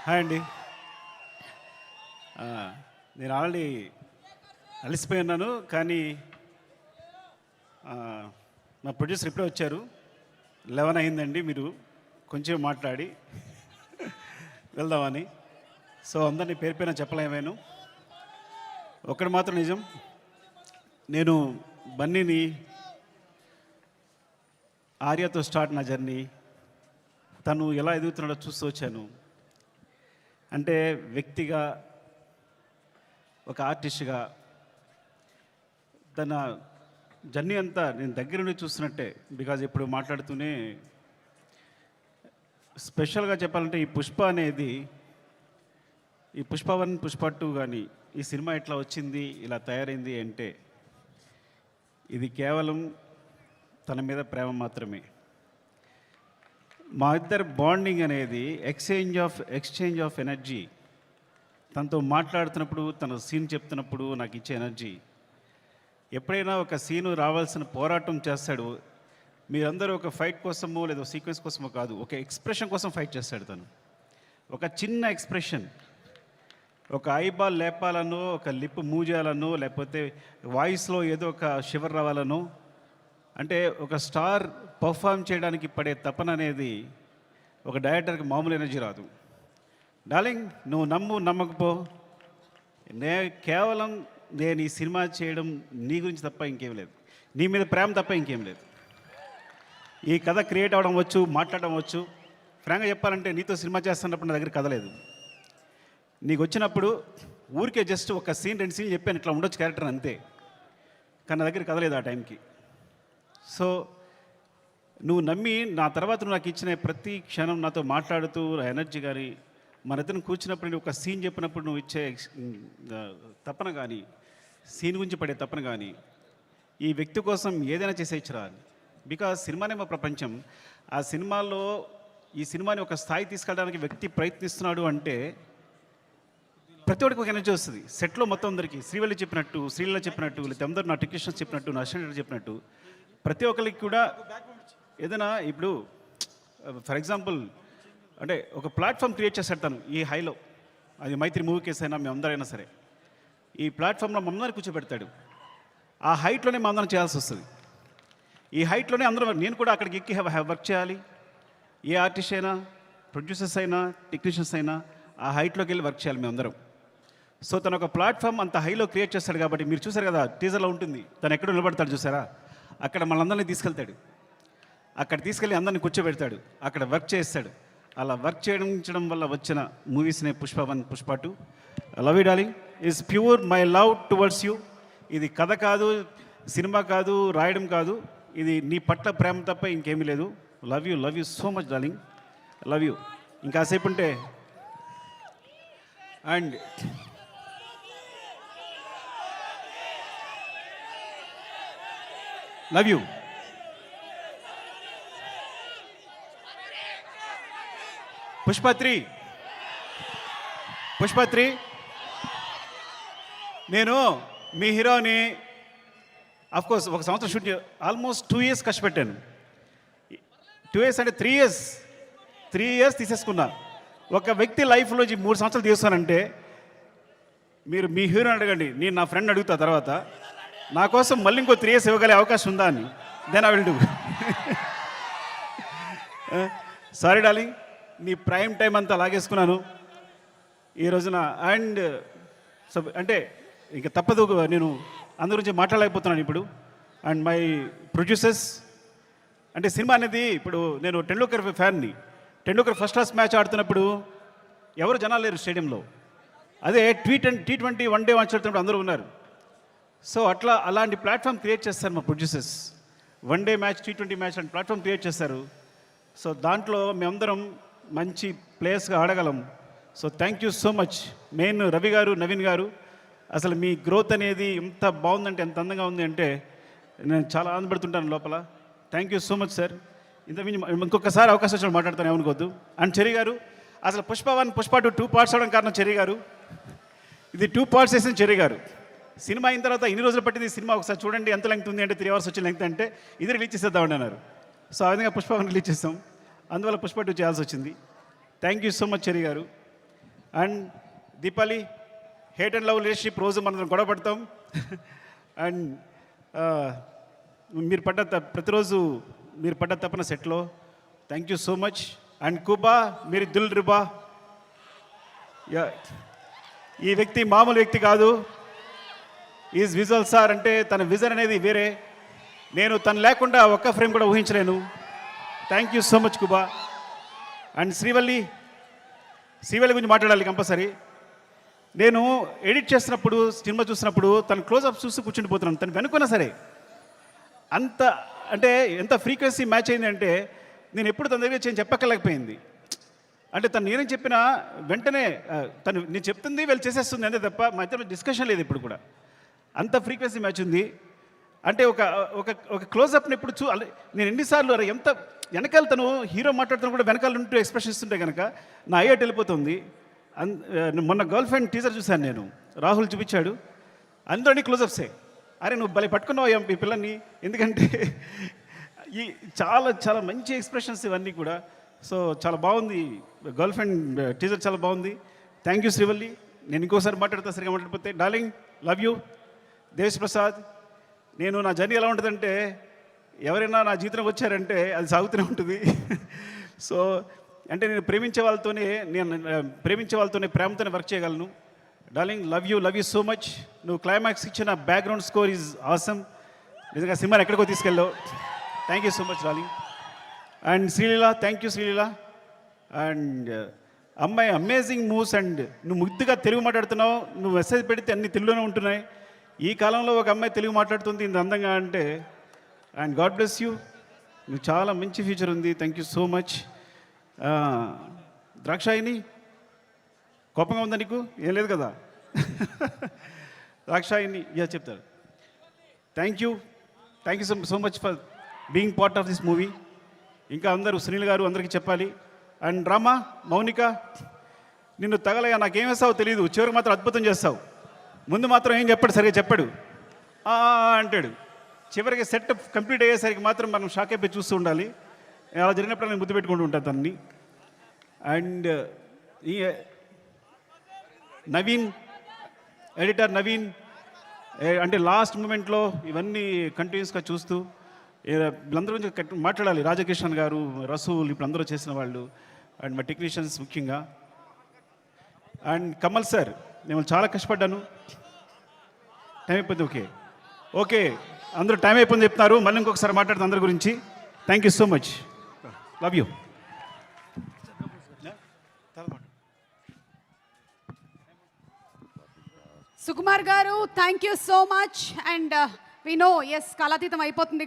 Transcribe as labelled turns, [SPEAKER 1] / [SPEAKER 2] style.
[SPEAKER 1] Hi అండి. ఆ, నేను ఆల్రెడీ అలసిపోయి ఉన్నాను, కానీ ఆ, మా ప్రొడ్యూసర్ ఇప్పుడే వచ్చారు. 11 అయిందండి, మీరు కొంచెం మాట్లాడి వెళ్దామని. సో అందరినీ పేరు పేరున చెప్పలేమేను. ఒక్కటి మాత్రం నిజం, నేను బన్నీని ఆర్యతో స్టార్ట్ నా జర్నీ, తను ఎలా ఎదుగుతున్నాడో చూస్తూ వచ్చాను. అంటే వ్యక్తిగా, ఒక ఆర్టిస్ట్గా తన జర్నీ అంతా నేను దగ్గర నుండి చూస్తున్నట్టే. బికాజ్ ఇప్పుడు మాట్లాడుతూనే స్పెషల్గా చెప్పాలంటే ఈ పుష్ప అనేది, ఈ పుష్ప 1 పుష్ప 2 కానీ ఈ సినిమా ఎట్లా వచ్చింది, ఇలా తయారైంది అంటే ఇది కేవలం తన మీద ప్రేమ మాత్రమే. మా ఇద్దరి బాండింగ్ అనేది ఎక్స్చేంజ్ ఆఫ్ ఎనర్జీ. తనతో మాట్లాడుతున్నప్పుడు, తన సీన్ చెప్తున్నప్పుడు నాకు ఇచ్చే ఎనర్జీ. ఎప్పుడైనా ఒక సీను రావాల్సిన పోరాటం చేస్తాడు. మీరందరూ ఒక ఫైట్ కోసమో లేదా సీక్వెన్స్ కోసమో కాదు, ఒక ఎక్స్ప్రెషన్ కోసం ఫైట్ చేస్తాడు తను. ఒక చిన్న ఎక్స్ప్రెషన్, ఒక ఐబాల్ లేపాలనో, ఒక లిప్ మూవ్ చేయాలనో, లేకపోతే వాయిస్లో ఏదో ఒక షివర్ రావాలనో, అంటే ఒక స్టార్ పర్ఫామ్ చేయడానికి పడే తపన అనేది ఒక డైరెక్టర్కి మామూలు ఎనర్జీ రాదు. డార్లింగ్, నువ్వు నమ్మకపో, కేవలం నేను ఈ సినిమా చేయడం నీ గురించి తప్ప ఇంకేం లేదు, నీ మీద ప్రేమ తప్ప ఇంకేం లేదు. ఈ కథ క్రియేట్ అవ్వడం వచ్చు, మాట్లాడడం వచ్చు. ఫ్రాంక్గా చెప్పాలంటే నీతో సినిమా చేస్తున్నప్పుడు నా దగ్గర కథ లేదు. నీకు వచ్చినప్పుడు ఊరికే జస్ట్ ఒక సీన్ 2 సీన్లు చెప్పాను, ఇట్లా ఉండొచ్చు క్యారెక్టర్ అంతే, కానీ నా దగ్గర కథ లేదు ఆ టైంకి. సో నువ్వు నమ్మి నా తర్వాత నువ్వు నాకు ఇచ్చిన ప్రతి క్షణం నాతో మాట్లాడుతూ ఎనర్జీ కానీ, మన ఇద్దరం కూర్చున్నప్పుడు నువ్వు ఒక సీన్ చెప్పినప్పుడు నువ్వు ఇచ్చే తపన కానీ, సీన్ గురించి పడే తపన కానీ, ఈ వ్యక్తి కోసం ఏదైనా చేసేయచ్చురా. బికాజ్ సినిమానే మా ప్రపంచం. ఆ సినిమాలో ఈ సినిమాని ఒక స్థాయి తీసుకెళ్ళడానికి వ్యక్తి ప్రయత్నిస్తున్నాడు అంటే ప్రతి ఒక్కరికి ఒక ఎనర్జీ వస్తుంది. సెట్లో మొత్తం అందరికీ శ్రీవల్లి చెప్పినట్టు, శ్రీలీల చెప్పినట్టు, లేకపోతే అందరూ నా టెక్నీషియన్స్ చెప్పినట్టు, నా అసిస్టెంట్ చెప్పినట్టు, ప్రతి ఒక్కరికి కూడా ఏదైనా ఇప్పుడు ఫర్ ఎగ్జాంపుల్ అంటే ఒక ప్లాట్ఫామ్ క్రియేట్ చేస్తాడు తను ఈ హైలో. అది మైత్రి మూవీ కేసు అయినా మేమందరైనా సరే ఈ ప్లాట్ఫామ్లో మమ్మల్ని కూర్చోబెడతాడు. ఆ హైట్లోనే మా అందరం చేయాల్సి వస్తుంది. ఈ హైట్లోనే అందరం, నేను కూడా అక్కడికి ఎక్కి వర్క్ చేయాలి. ఏ ఆర్టిస్ట్ అయినా, ప్రొడ్యూసర్స్ అయినా, టెక్నీషియన్స్ అయినా ఆ హైట్లోకి వెళ్ళి వర్క్ చేయాలి మేమందరం. సో తను ఒక ప్లాట్ఫామ్ అంత హైలో క్రియేట్ చేస్తాడు కాబట్టి మీరు చూసారు కదా, టీజర్లో ఉంటుంది, తను ఎక్కడో నిలబడతాడు చూసారా, అక్కడ మనందరినీ తీసుకెళ్తాడు. అక్కడ తీసుకెళ్ళి అందరిని కూర్చోబెడతాడు, అక్కడ వర్క్ చేస్తాడు. అలా వర్క్ చేయడం వల్ల వచ్చిన మూవీస్నే Pushpa 1 Pushpa 2. Love you darling, is pure my love towards you. ఇది కథ కాదు, సినిమా కాదు, రాయడం కాదు, ఇది నీ పట్ల ప్రేమ తప్ప ఇంకేమీ లేదు. Love you so much darling, love you. ఇంకాసేపు ఉంటే అండ్ లవ్ యూ. పుష్ప 3 నేను మీ హీరోని అఫ్కోర్స్ 1 సంవత్సరం షూట్ ఆల్మోస్ట్ 2 years కష్టపెట్టాను. 2 years అంటే 3 years తీసేసుకున్నా. ఒక వ్యక్తి లైఫ్లో 3 సంవత్సరాలు తీస్తానంటే మీరు మీ హీరోని అడగండి, నేను నా ఫ్రెండ్ అడుగుతా తర్వాత నా కోసం మళ్ళీ ఇంకో 3 years ఇవ్వగలే అవకాశం ఉందా అని. Then I will do. Sorry darling, నీ ప్రైమ్ టైం అంతా లాగేసుకున్నాను ఈ రోజున. అండ్ సో అంటే ఇంకా తప్పదు, నేను అందరి గురించి మాట్లాడలేకపోతున్నాను ఇప్పుడు. అండ్ మై ప్రొడ్యూసర్స్, అంటే సినిమా అనేది ఇప్పుడు నేను టెండూల్కర్ ఫ్యాన్ని. టెండూల్కర్ ఫస్ట్ క్లాస్ మ్యాచ్ ఆడుతున్నప్పుడు ఎవరు జనాలు లేరు స్టేడియంలో. అదే T20 1 day మ్యాచ్ ఆడుతున్నప్పుడు అందరూ ఉన్నారు. సో అలాంటి ప్లాట్ఫామ్ క్రియేట్ చేస్తారు మా producers. 1 day match, T20 match లాంటి ప్లాట్ఫామ్ క్రియేట్ చేస్తారు. సో దాంట్లో మేమందరం మంచి ప్లేయర్స్గా ఆడగలం. So thank you so much. Main Ravi గారు, నవీన్ గారు, అసలు మీ గ్రోత్ అనేది ఎంత బాగుందంటే, ఎంత అందంగా ఉంది అంటే నేను చాలా ఆనందపడుతుంటాను లోపల. Thank you so much sir. ఇంకొకసారి అవకాశం వచ్చినప్పుడు మాట్లాడతాను, ఏమనుకోవద్దు. అండ్ చెర్రీ గారు, అసలు పుష్ప 1 పుష్ప 2 పార్ట్స్ అవడం కారణం చెర్రీ గారు. ఇది 2 parts వేసిన చెర్రీ గారు. సినిమా అయిన తర్వాత ఇన్ని రోజులు పట్టింది సినిమా, ఒకసారి చూడండి ఎంత లెంగ్త్ ఉంది అంటే 3 hours వచ్చిన లెంగ్త్ అంటే ఇది రిలీజ్ చేసేద్దామండి అన్నారు. సో ఆ విధంగా పుష్ప 1 రిలీజ్ చేస్తాం, అందువల్ల పుష్ప 2 చేయాల్సి వచ్చింది. Thank you so much Cherry గారు. And Deepali, hate and love relationship రోజు మనం గొడవ పడతాం. అండ్ మీరు ప్రతిరోజు మీరు పడ్డ తప్పన సెట్లో. Thank you so much. And కుబా, మీరు దిల్ రిబా. ఈ వ్యక్తి మామూలు వ్యక్తి కాదు. ఈజ్ విజువల్ సార్, అంటే తన విజన్ అనేది వేరే. నేను తను లేకుండా ఒక్క ఫ్రేమ్ కూడా ఊహించలేను. Thank you so much Kuba. And Srivalli గురించి మాట్లాడాలి కంపల్సరీ. నేను ఎడిట్ చేస్తున్నప్పుడు, సినిమా చూసినప్పుడు తను క్లోజ్అప్ చూసి కూర్చుండిపోతున్నాను. తను వెనుకున్నా సరే అంత అంటే ఎంత ఫ్రీక్వెన్సీ మ్యాచ్ అయింది అంటే నేను ఎప్పుడు తన దగ్గర చెప్పక్కర్లేకపోయింది. అంటే తను నేనేం చెప్పినా వెంటనే తను నేను చెప్తుంది వీళ్ళు చేసేస్తుంది అంతే తప్ప మా ఇద్దరు డిస్కషన్ లేదు ఇప్పుడు కూడా. అంత ఫ్రీక్వెన్సీ మ్యాచ్ ఉంది. అంటే ఒక ఒక ఒక క్లోజ్అప్ని ఎప్పుడు నేను ఎన్నిసార్లు ఎంత వెనకాల తను హీరో మాట్లాడుతున్నా కూడా వెనకాల ఉంటూ ఎక్స్ప్రెషన్ ఇస్తుంటే కనుక నా అయ్యేట్ వెళ్ళిపోతుంది. మొన్న గర్ల్ ఫ్రెండ్ టీజర్ చూశాను నేను, రాహుల్ చూపించాడు, అందరినీ క్లోజప్సే. అరే నువ్వు భలే పట్టుకున్నావు ఈ పిల్లల్ని, ఎందుకంటే ఈ చాలా చాలా మంచి ఎక్స్ప్రెషన్స్ ఇవన్నీ కూడా. సో చాలా బాగుంది, గర్ల్ ఫ్రెండ్ టీజర్ చాలా బాగుంది. Thank you Srivalli. నేను ఇంకోసారి మాట్లాడతా సరిగా మాట్లాడిపోతే. Darling, love you. Desh Prasad, నేను నా జర్నీ ఎలా ఉంటుందంటే ఎవరైనా నా జీవితంలో వచ్చారంటే అది సాగుతూనే ఉంటుంది. సో అంటే నేను ప్రేమించే వాళ్ళతోనే ప్రేమతోనే వర్క్ చేయగలను. Darling, love you so much. నువ్వు క్లైమాక్స్ ఇచ్చిన బ్యాక్గ్రౌండ్ స్కోర్ ఈజ్ ఆసమ్. నిజంగా సినిమాని ఎక్కడికో తీసుకెళ్ళావు. Thank you so much darling. And Sreeleela, thank you Sreeleela. And అమ్మాయి అమేజింగ్ మూవ్స్. అండ్ నువ్వు ముద్దుగా తెలుగు మాట్లాడుతున్నావు. నువ్వు మెసేజ్ పెడితే అన్ని తెలుగులోనే ఉంటున్నాయి. ఈ కాలంలో ఒక అమ్మాయి తెలుగు మాట్లాడుతుంది ఇంత అందంగా అంటే. And God bless you. నువ్వు చాలా మంచి ఫ్యూచర్ ఉంది. Thank you so much. Dakshayani, కోపంగా ఉందా నీకు? ఏం లేదు కదా. ద్రాక్షాయిని చెప్తారు. Thank you so much for being part of this movie. ఇంకా అందరూ సునీల్ గారు అందరికీ చెప్పాలి. అండ్ రామా, మౌనిక, నిన్ను తగలగా నాకేం వేస్తావో తెలియదు, చివరికి మాత్రం అద్భుతం చేస్తావు. ముందు మాత్రం ఏం చెప్పాడు, సరిగా చెప్పాడు, అంటాడు. చివరికి సెట్ కంప్లీట్ అయ్యేసరికి మాత్రం మనం షాక్ అయిపోయి చూస్తూ ఉండాలి. అలా జరిగినప్పుడు నేను ముద్దు పెట్టుకుంటూ ఉంటాను తనని. అండ్ ఈ నవీన్, ఎడిటర్ నవీన్, అంటే లాస్ట్ మూమెంట్లో ఇవన్నీ కంటిన్యూస్గా చూస్తూ వీళ్ళందరూ గురించి మాట్లాడాలి. రాజకిషన్ గారు, రసూల్, ఇప్పుడు అందరూ చేసిన వాళ్ళు, అండ్ మా టెక్నీషియన్స్ ముఖ్యంగా. అండ్ కమల్ సార్, నేను చాలా కష్టపడ్డాను. టైం అయిపోయింది. ఓకే అందరూ టైం అయిపోయింది చెప్తున్నారు. మళ్ళీ ఇంకొకసారి మాట్లాడుతాను అందరి గురించి. Thank you so much. Love you.
[SPEAKER 2] Sukumar గారు, thank you so much. And we know, yes, కాలాతీతం అయిపోతుంది.